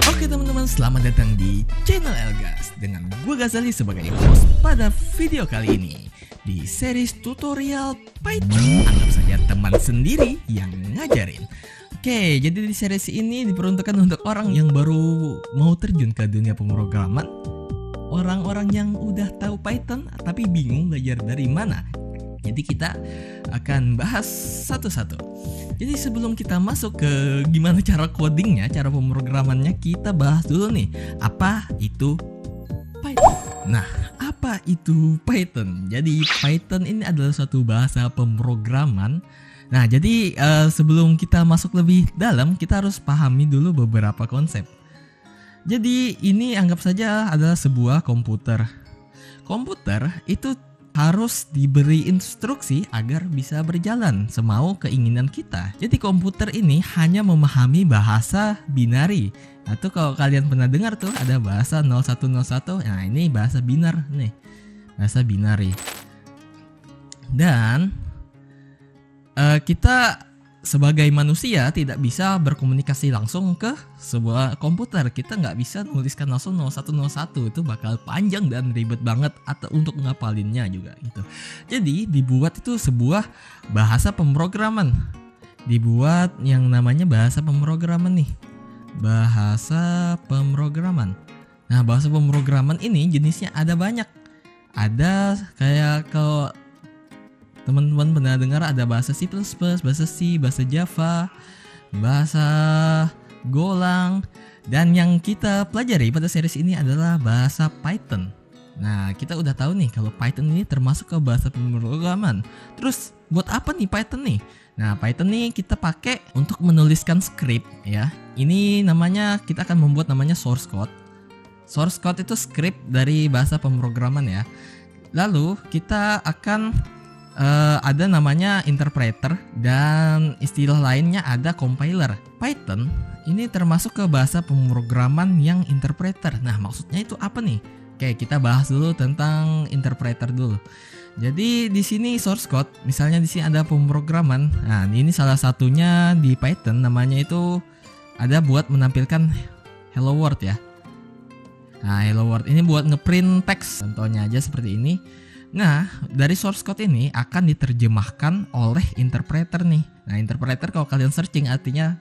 Oke teman-teman, selamat datang di channel Elgas dengan gue Ghazali sebagai host pada video kali ini. Di series tutorial Python, anggap saja teman sendiri yang ngajarin. Oke, jadi di series ini diperuntukkan untuk orang yang baru mau terjun ke dunia pemrograman, orang-orang yang udah tahu Python tapi bingung belajar dari mana. Jadi kita akan bahas satu-satu. Jadi sebelum kita masuk ke gimana cara codingnya, cara pemrogramannya, kita bahas dulu nih, apa itu Python. Nah, apa itu Python? Jadi Python ini adalah suatu bahasa pemrograman. Nah, jadi sebelum kita masuk lebih dalam, kita harus pahami dulu beberapa konsep. Jadi ini anggap saja adalah sebuah komputer. Komputer itu harus diberi instruksi agar bisa berjalan semau keinginan kita. Jadi komputer ini hanya memahami bahasa binari. Atau kalau kalian pernah dengar tuh ada bahasa 0101. Nah, ini bahasa binar nih. Bahasa binari. Dan kita sebagai manusia tidak bisa berkomunikasi langsung ke sebuah komputer. Kita nggak bisa nuliskan langsung 0101, itu bakal panjang dan ribet banget atau untuk ngapalinnya juga gitu. Jadi dibuat itu sebuah bahasa pemrograman. Dibuat yang namanya bahasa pemrograman nih. Bahasa pemrograman. Nah, bahasa pemrograman ini jenisnya ada banyak. Ada kayak kalau teman-teman pernah dengar ada bahasa C++, bahasa C, bahasa Java, bahasa Golang, dan yang kita pelajari pada series ini adalah bahasa Python. Nah, kita udah tahu nih kalau Python ini termasuk ke bahasa pemrograman. Terus buat apa nih Python nih? Nah, Python nih kita pakai untuk menuliskan script ya. Ini namanya, kita akan membuat namanya source code. Source code itu script dari bahasa pemrograman ya. Lalu kita akan ada namanya interpreter dan istilah lainnya ada compiler. Python ini termasuk ke bahasa pemrograman yang interpreter. Nah, maksudnya itu apa nih? Oke, kita bahas dulu tentang interpreter dulu. Jadi di sini source code, misalnya di sini ada pemrograman. Nah, ini salah satunya di Python namanya itu ada buat menampilkan hello world ya. Nah, hello world ini buat ngeprint teks. Contohnya aja seperti ini. Nah, dari source code ini akan diterjemahkan oleh interpreter nih. Nah, interpreter kalau kalian searching artinya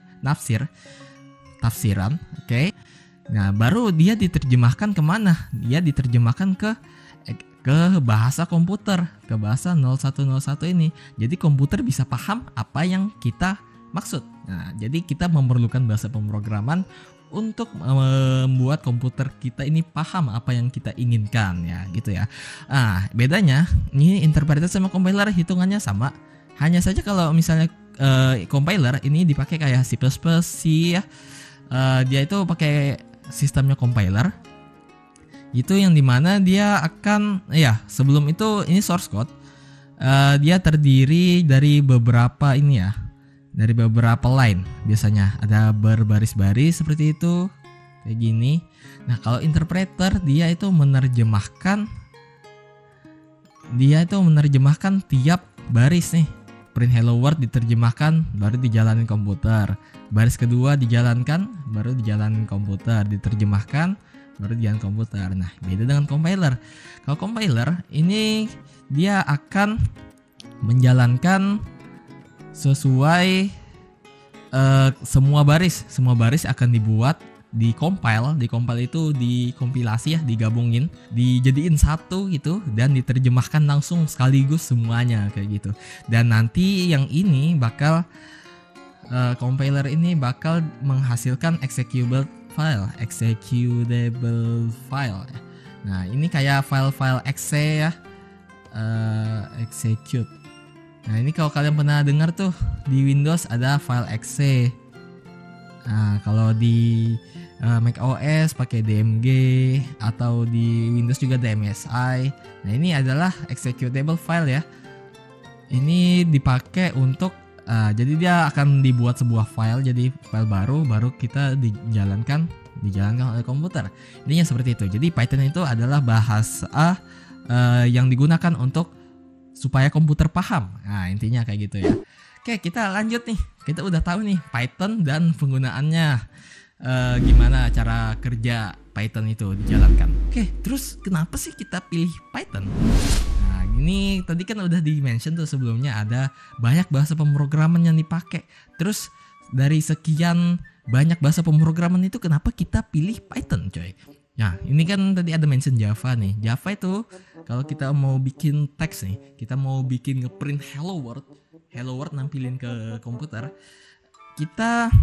tafsiran, oke. Nah, baru dia diterjemahkan kemana? Dia diterjemahkan ke bahasa komputer, ke bahasa 0101 ini. Jadi komputer bisa paham apa yang kita maksud. Nah, jadi kita memerlukan bahasa pemrograman untuk membuat komputer kita ini paham apa yang kita inginkan ya gitu ya. Nah, bedanya ini interpreter sama compiler hitungannya sama. Hanya saja kalau misalnya compiler ini dipakai kayak C++, C ya. Dia itu pakai sistemnya compiler. Itu yang dimana dia akan sebelum itu ini source code. Dia terdiri dari beberapa ini ya. Dari beberapa line, biasanya ada berbaris-baris seperti itu, kayak gini. Nah, kalau interpreter dia itu menerjemahkan tiap baris nih. Print hello world diterjemahkan, baru dijalanin komputer. Baris kedua dijalankan, baru dijalanin komputer. Diterjemahkan, baru dijalankan komputer. Nah, beda dengan compiler. Kalau compiler ini dia akan menjalankan sesuai semua baris akan dibuat, dikompil itu dikompilasi ya, digabungin, dijadiin satu gitu dan diterjemahkan langsung sekaligus semuanya kayak gitu. Dan nanti yang ini bakal compiler ini bakal menghasilkan executable file. Nah, ini kayak file-file exe ya, execute. Nah, ini kalau kalian pernah dengar tuh di Windows ada file exe. Nah, kalau di Mac OS pakai DMG atau di Windows juga ada MSI. Nah, ini adalah executable file ya. Ini dipakai untuk jadi dia akan dibuat sebuah file jadi file baru kita dijalankan oleh komputer. Intinya seperti itu. Jadi Python itu adalah bahasa yang digunakan untuk supaya komputer paham. Nah, intinya kayak gitu ya. Oke, kita lanjut nih. Kita udah tahu nih Python dan penggunaannya. gimana cara kerja Python itu dijalankan. Oke, terus kenapa sih kita pilih Python? Nah, ini tadi kan udah di-mention tuh sebelumnya ada banyak bahasa pemrograman yang dipakai. Terus dari sekian banyak bahasa pemrograman itu kenapa kita pilih Python, coy? Nah, ini kan tadi ada mention Java nih. Java itu kalau kita mau bikin teks nih, kita mau bikin ngeprint hello world nampilin ke komputer, kita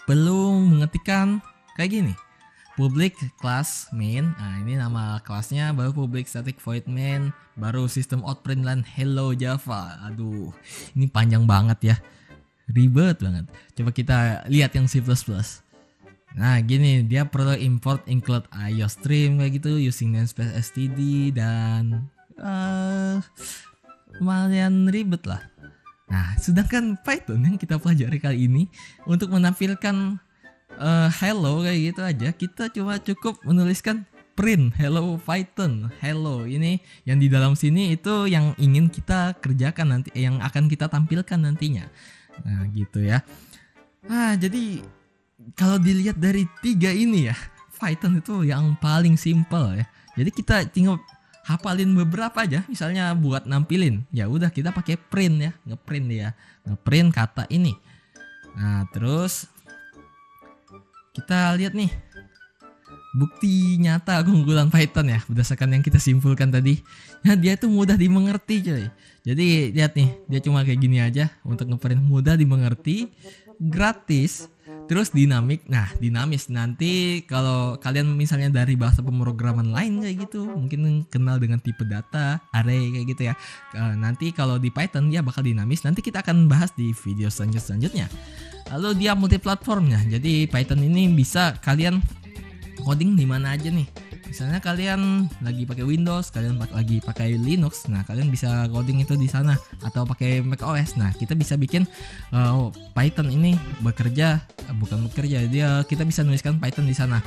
perlu mengetikkan kayak gini. Public class main. Nah, ini nama kelasnya, baru public static void main, baru system out print dan hello Java. Aduh, ini panjang banget ya. Ribet banget. Coba kita lihat yang C++. Nah, gini, dia perlu import include IO stream kayak gitu using namespace std dan lumayan ribet lah. Nah, sedangkan Python yang kita pelajari kali ini untuk menampilkan hello kayak gitu aja, kita cuma cukup menuliskan print hello Python. Hello ini yang di dalam sini itu yang ingin kita kerjakan nanti, yang akan kita tampilkan nantinya. Nah, gitu ya. Nah, jadi kalau dilihat dari tiga ini ya, Python itu yang paling simple ya. Jadi kita tinggal hafalin beberapa aja, misalnya buat nampilin, ya udah kita pakai print ya, ngeprint dia, ngeprint kata ini. Nah, terus kita lihat nih bukti nyata keunggulan Python ya, berdasarkan yang kita simpulkan tadi. Nah, dia tuh mudah dimengerti, coy. Jadi lihat nih, dia cuma kayak gini aja untuk ngeprint, mudah dimengerti, gratis, terus dinamik. Nah, dinamis nanti kalau kalian misalnya dari bahasa pemrograman lain kayak gitu, mungkin kenal dengan tipe data, array kayak gitu ya. Nanti kalau di Python dia bakal dinamis. Nanti kita akan bahas di video selanjutnya. Lalu dia multiplatformnya. Jadi Python ini bisa kalian coding di mana aja nih. Misalnya kalian lagi pakai Windows, kalian lagi pakai Linux, nah kalian bisa coding itu di sana, atau pakai macOS. Nah, kita bisa bikin Python ini kita bisa nuliskan Python di sana.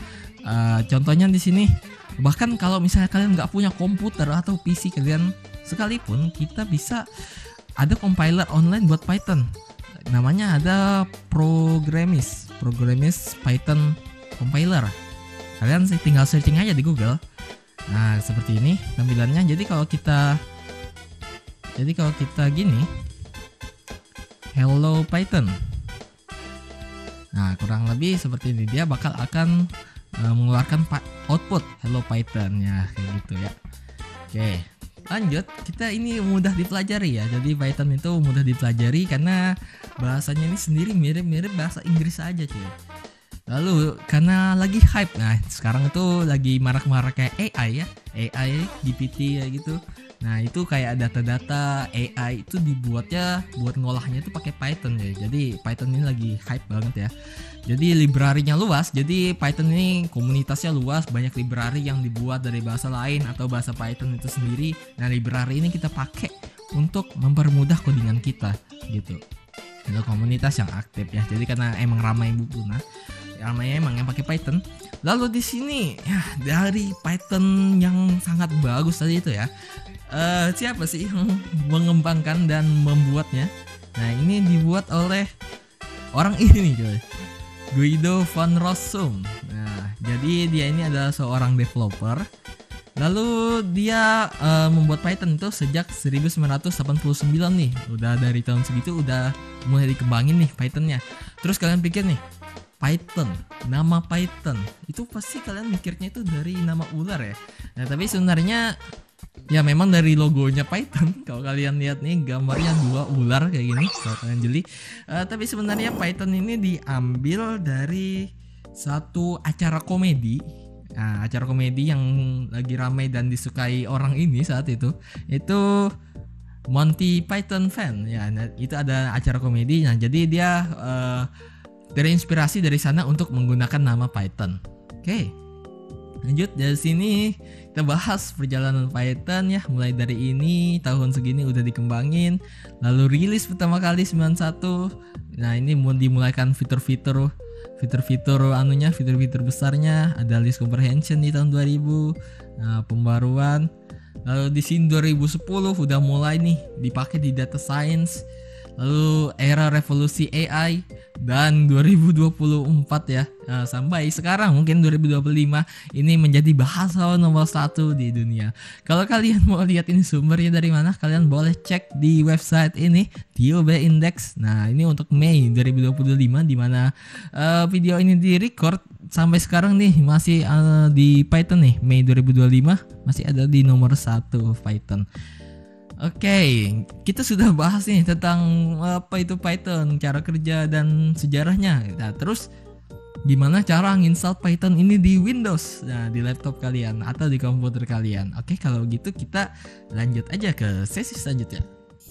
Contohnya di sini. Bahkan kalau misalnya kalian nggak punya komputer atau PC kalian sekalipun, kita bisa ada compiler online buat Python. Namanya ada Programmist Python compiler. Kalian tinggal searching aja di Google. Nah, seperti ini tampilannya. Jadi kalau kita gini, hello Python. Nah, kurang lebih seperti ini, dia akan mengeluarkan output hello Python ya, kayak gitu ya. Oke, lanjut. Kita ini mudah dipelajari ya. Jadi Python itu mudah dipelajari karena bahasanya ini sendiri mirip-mirip bahasa Inggris aja, cuy. Lalu karena lagi hype, nah sekarang itu lagi marak-marak kayak AI ya, AI, GPT ya gitu. Nah, itu kayak data-data AI itu dibuatnya buat ngolahnya itu pakai Python ya. Jadi Python ini lagi hype banget ya. Jadi library-nya luas. Jadi Python ini komunitasnya luas, banyak library yang dibuat dari bahasa lain atau bahasa Python itu sendiri. Nah, library ini kita pakai untuk mempermudah codingan kita gitu. Itu komunitas yang aktif ya. Jadi karena emang ramai pengguna, ramai emang yang pakai Python. Lalu di sini ya, dari Python yang sangat bagus tadi itu ya, siapa sih yang mengembangkan dan membuatnya? Nah, ini dibuat oleh orang ini coy, Guido van Rossum. Nah, jadi dia ini adalah seorang developer. Lalu dia membuat Python itu sejak 1989 nih. Udah dari tahun segitu udah mulai dikembangin nih Pythonnya. Terus kalian pikir nih, Python, nama Python itu pasti kalian mikirnya itu dari nama ular ya. Nah, tapi sebenarnya ya memang dari logonya Python. Kalau kalian lihat nih gambarnya dua ular kayak gini, kalau kalian jeli. Tapi sebenarnya Python ini diambil dari satu acara komedi. Nah, acara komedi yang lagi ramai dan disukai orang ini saat itu Monty Python fan ya. Nah, itu ada acara komedi. Nah, jadi dia terinspirasi dari sana untuk menggunakan nama Python. Oke. Lanjut dari sini kita bahas perjalanan Python ya. Mulai dari ini tahun segini udah dikembangin. Lalu rilis pertama kali 91. Nah, ini mau dimulaikan fitur-fitur anunya, fitur-fitur besarnya. Ada list comprehension di tahun 2000. Nah, pembaruan. Lalu di sini 2010 udah mulai nih dipakai di data science. lalu era revolusi AI, dan 2024 ya, sampai sekarang mungkin 2025 ini menjadi bahasa nomor 1 di dunia. Kalau kalian mau lihat ini sumbernya dari mana, kalian boleh cek di website ini, TOB Index. Nah, ini untuk Mei 2025 di mana video ini direcord sampai sekarang nih masih di Python nih, Mei 2025 masih ada di nomor 1 Python. Oke, kita sudah bahas nih tentang apa itu Python, cara kerja dan sejarahnya. Nah, terus gimana cara nginstal Python ini di Windows, nah di laptop kalian atau di komputer kalian. Oke, kalau gitu kita lanjut aja ke sesi selanjutnya.